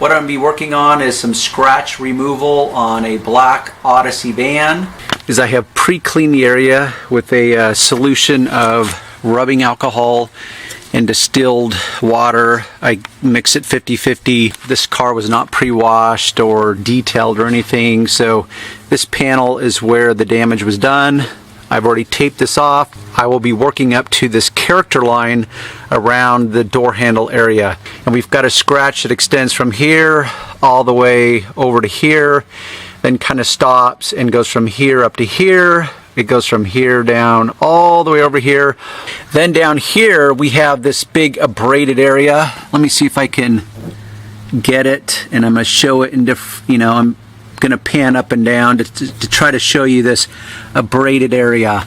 What I'm going to be working on is some scratch removal on a black Odyssey van. I have pre-cleaned the area with a solution of rubbing alcohol and distilled water. I mix it 50-50. This car was not pre-washed or detailed or anything, so this panel is where the damage was done. I've already taped this off. I will be working up to this character line around the door handle area. And we've got a scratch that extends from here all the way over to here, then kind of stops and goes from here up to here. It goes from here down all the way over here. Then down here we have this big abraded area. Let me see if I can get it, and I'm going to show it in I'm going to pan up and down to try to show you this abraded area.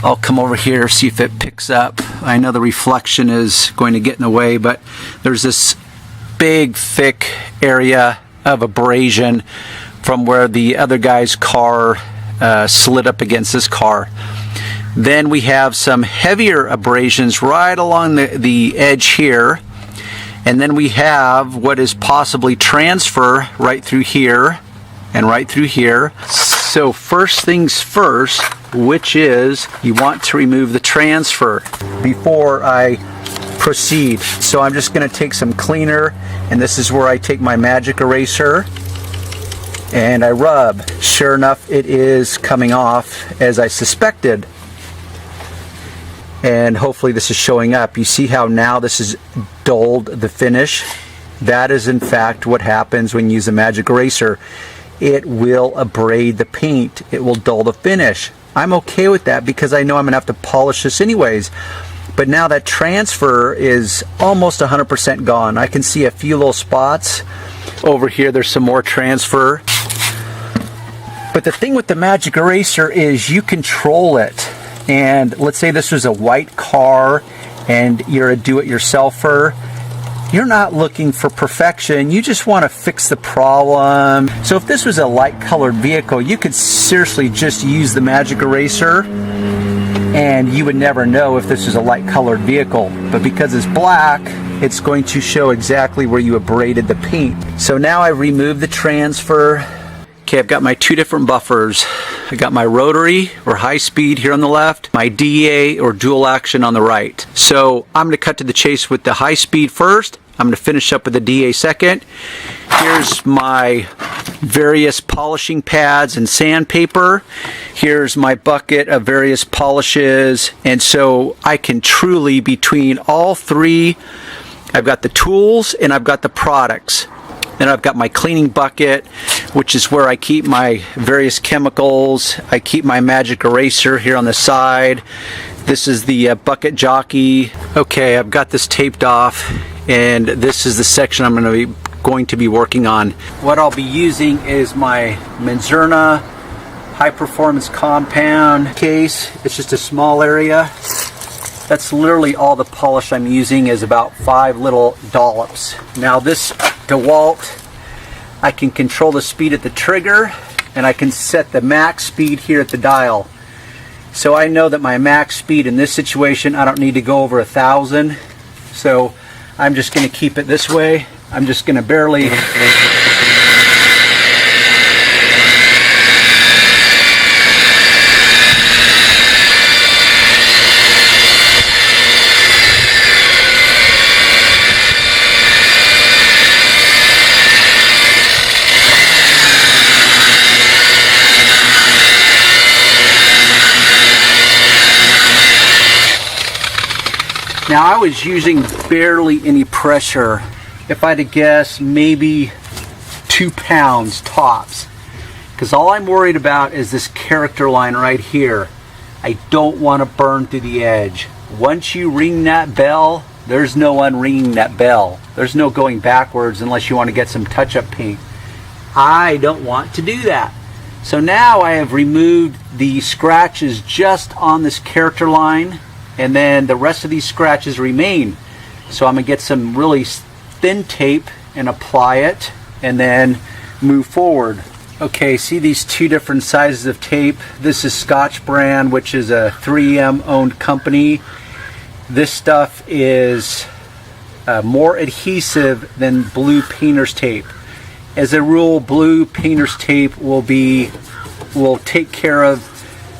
I'll come over here, see if it picks up. I know the reflection is going to get in the way, but there's this big thick area of abrasion from where the other guy's car slid up against this car. Then we have some heavier abrasions right along the edge here, and then we have what is possibly transfer right through here and right through here. So first things first, which is you want to remove the transfer before I proceed. So I'm just going to take some cleaner, and this is where I take my magic eraser and I rub. Sure enough, it is coming off as I suspected. And hopefully this is showing up. You see how now this has dulled the finish? That is in fact what happens when you use a magic eraser. It will abrade the paint. It will dull the finish. I'm okay with that because I know I'm going to have to polish this anyways. But now that transfer is almost 100% gone. I can see a few little spots. Over here there's some more transfer. But the thing with the magic eraser is you control it. And let's say this was a white car and you're a do-it-yourselfer. You're not looking for perfection, you just want to fix the problem. So if this was a light colored vehicle, you could seriously just use the magic eraser and you would never know if this was a light colored vehicle. But because it's black, it's going to show exactly where you abraded the paint. So now I remove the transfer. Okay, I've got my two different buffers. I got my rotary or high speed here on the left, my DA or dual action on the right. So I'm going to cut to the chase with the high speed first. I'm going to finish up with the DA second. Here's my various polishing pads and sandpaper. Here's my bucket of various polishes. And so I can truly, between all three, I've got the tools and I've got the products. Then I've got my cleaning bucket, which is where I keep my various chemicals. I keep my magic eraser here on the side. This is the bucket jockey. Okay, I've got this taped off, and this is the section I'm going to be working on. What I'll be using is my Menzerna high performance compound case. It's just a small area. That's literally all the polish I'm using, is about 5 little dollops. Now this DeWalt, I can control the speed at the trigger, and I can set the max speed here at the dial. So I know that my max speed in this situation, I don't need to go over 1,000. So I'm just going to keep it this way. I'm just going to barely... Now I was using barely any pressure. If I had to guess, maybe 2 pounds tops. Because all I'm worried about is this character line right here. I don't want to burn through the edge. Once you ring that bell, there's no unringing that bell. There's no going backwards unless you want to get some touch-up paint. I don't want to do that. So now I have removed the scratches just on this character line, and then the rest of these scratches remain. So I'm going to get some really thin tape and apply it and then move forward. Okay, see these two different sizes of tape? This is Scotch brand, which is a 3M owned company. This stuff is more adhesive than blue painter's tape. As a rule, blue painter's tape will take care of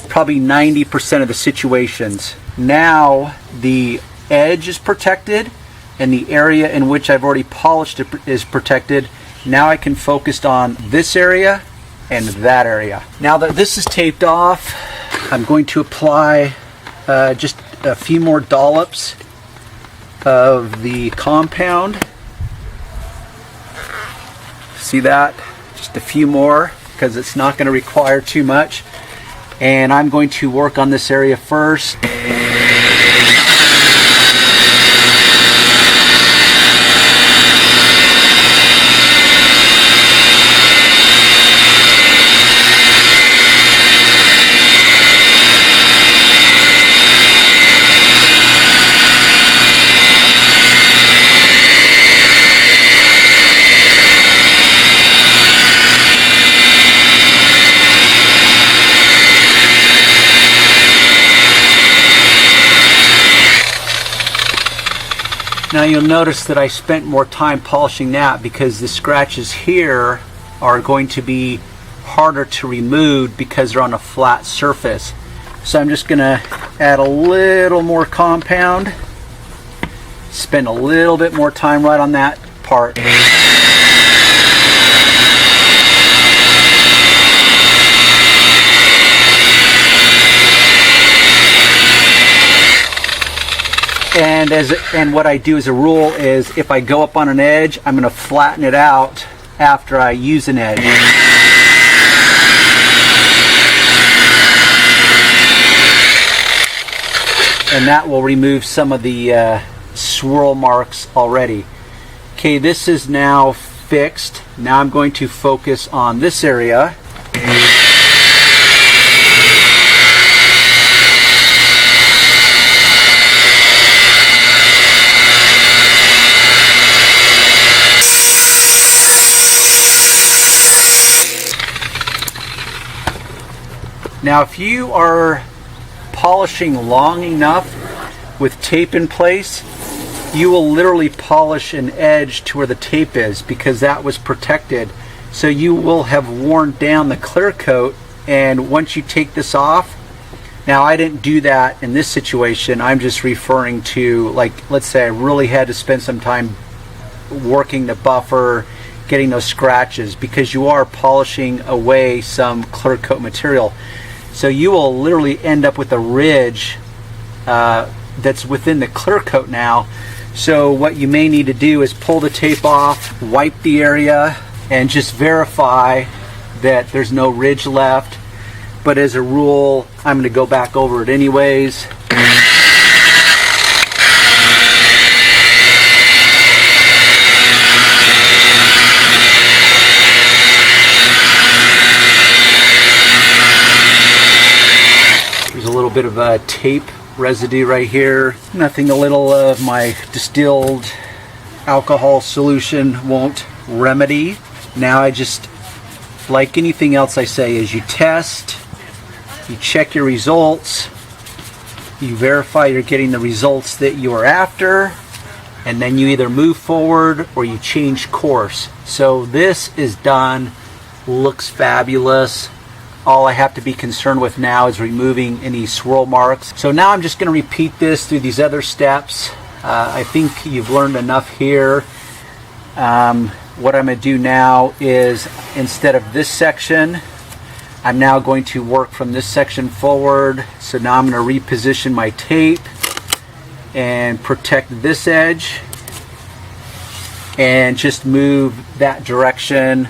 probably 90% of the situations. Now the edge is protected and the area in which I've already polished it is protected. Now I can focus on this area and that area. Now that this is taped off, I'm going to apply just a few more dollops of the compound. See that? Just a few more, because it's not going to require too much. And I'm going to work on this area first. Now you'll notice that I spent more time polishing that because the scratches here are going to be harder to remove because they're on a flat surface. So I'm just going to add a little more compound, spend a little bit more time right on that part. And what I do as a rule is if I go up on an edge, I'm going to flatten it out after I use an edge. And that will remove some of the swirl marks already. Okay, this is now fixed. Now I'm going to focus on this area. Now if you are polishing long enough with tape in place, you will literally polish an edge to where the tape is because that was protected. So you will have worn down the clear coat, and once you take this off, now I didn't do that in this situation, I'm just referring to, like, let's say I really had to spend some time working the buffer, getting those scratches, because you are polishing away some clear coat material. So you will literally end up with a ridge that's within the clear coat now. So what you may need to do is pull the tape off, wipe the area, and just verify that there's no ridge left. But as a rule, I'm going to go back over it anyways. There's a little bit of a tape residue right here. Nothing a little of my distilled alcohol solution won't remedy. Now I just, like anything else I say, is you test, you check your results, you verify you're getting the results that you are after, and then you either move forward or you change course. So this is done, looks fabulous. All I have to be concerned with now is removing any swirl marks. So now I'm just going to repeat this through these other steps. I think you've learned enough here. What I'm going to do now is, instead of this section, I'm now going to work from this section forward. So now I'm going to reposition my tape and protect this edge and just move that direction.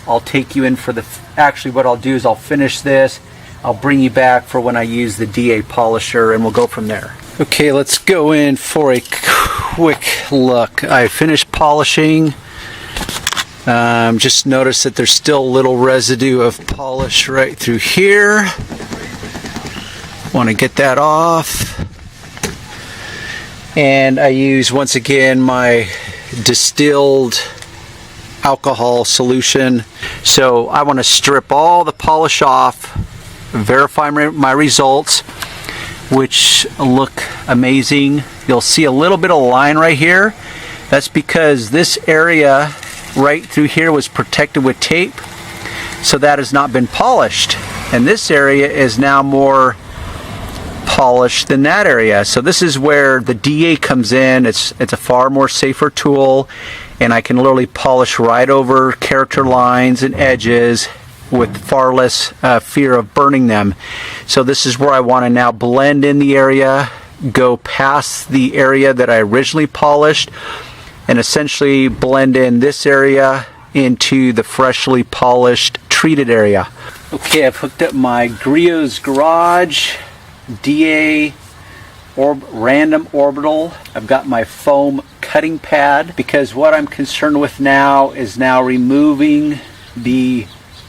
I'll take you in for the, actually what I'll do is I'll finish this, I'll bring you back for when I use the DA polisher, and we'll go from there. Okay, let's go in for a quick look. I finished polishing. Just notice that there's still a little residue of polish right through here. Want to get that off. And I use, once again, my distilled alcohol solution. So I want to strip all the polish off, verify my results, which look amazing. You'll see a little bit of line right here. That's because this area right through here was protected with tape, so that has not been polished. And this area is now more polished than that area. So this is where the DA comes in. It's a far more safer tool, and I can literally polish right over character lines and edges with far less fear of burning them. So this is where I want to now blend in the area, go past the area that I originally polished, and essentially blend in this area into the freshly polished treated area. Okay, I've hooked up my Griot's Garage DA random orbital. I've got my foam cutting pad, because what I'm concerned with now is removing the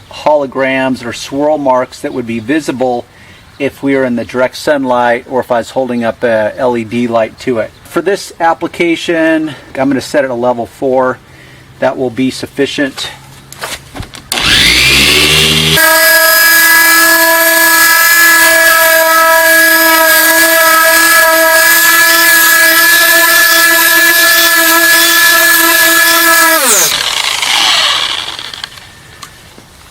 holograms or swirl marks that would be visible if we were in the direct sunlight or if I was holding up a LED light to it. For this application, I'm going to set it at level 4. That will be sufficient.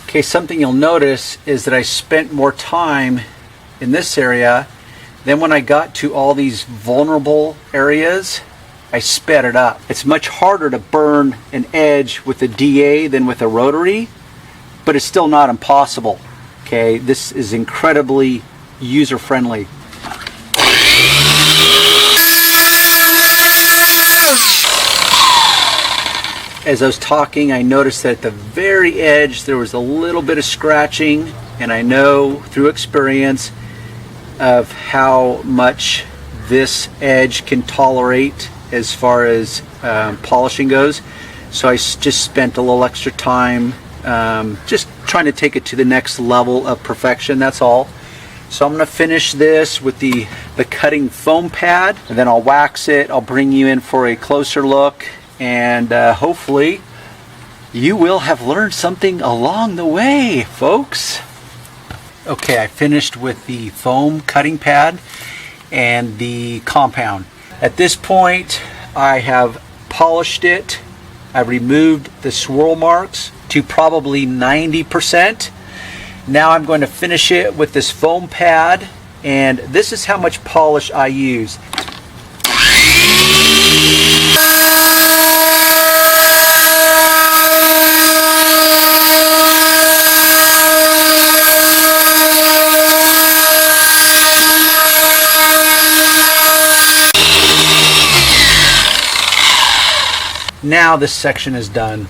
Okay, something you'll notice is that I spent more time in this area. Then when I got to all these vulnerable areas, I sped it up. It's much harder to burn an edge with a DA than with a rotary, but it's still not impossible. Okay, this is incredibly user-friendly. As I was talking, I noticed that at the very edge there was a little bit of scratching, and I know through experience of how much this edge can tolerate as far as polishing goes. So I just spent a little extra time just trying to take it to the next level of perfection, that's all. So I'm going to finish this with the cutting foam pad, and then I'll wax it. I'll bring you in for a closer look, and hopefully you will have learned something along the way, folks. Okay, I finished with the foam cutting pad and the compound. At this point, I have polished it. I've removed the swirl marks to probably 90%. Now I'm going to finish it with this foam pad, and this is how much polish I use. Now this section is done.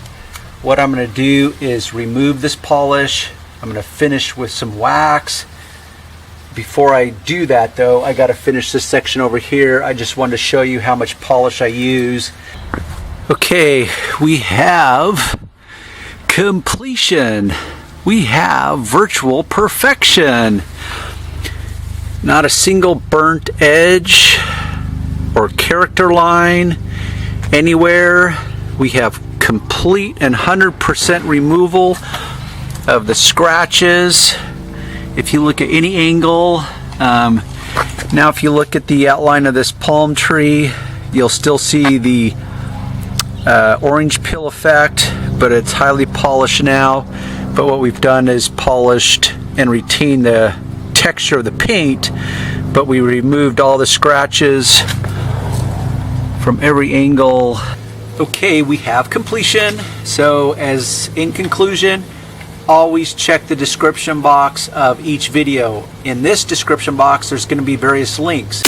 What I'm going to do is remove this polish. I'm going to finish with some wax. Before I do that though, I got to finish this section over here. I just wanted to show you how much polish I use. Okay, we have completion. We have virtual perfection. Not a single burnt edge or character line anywhere. We have complete and 100% removal of the scratches. If you look at any angle, now if you look at the outline of this palm tree, you'll still see the orange peel effect, but it's highly polished now. But what we've done is polished and retained the texture of the paint, but we removed all the scratches from every angle. Okay, we have completion. So as in conclusion, always check the description box of each video. In this description box, there's going to be various links.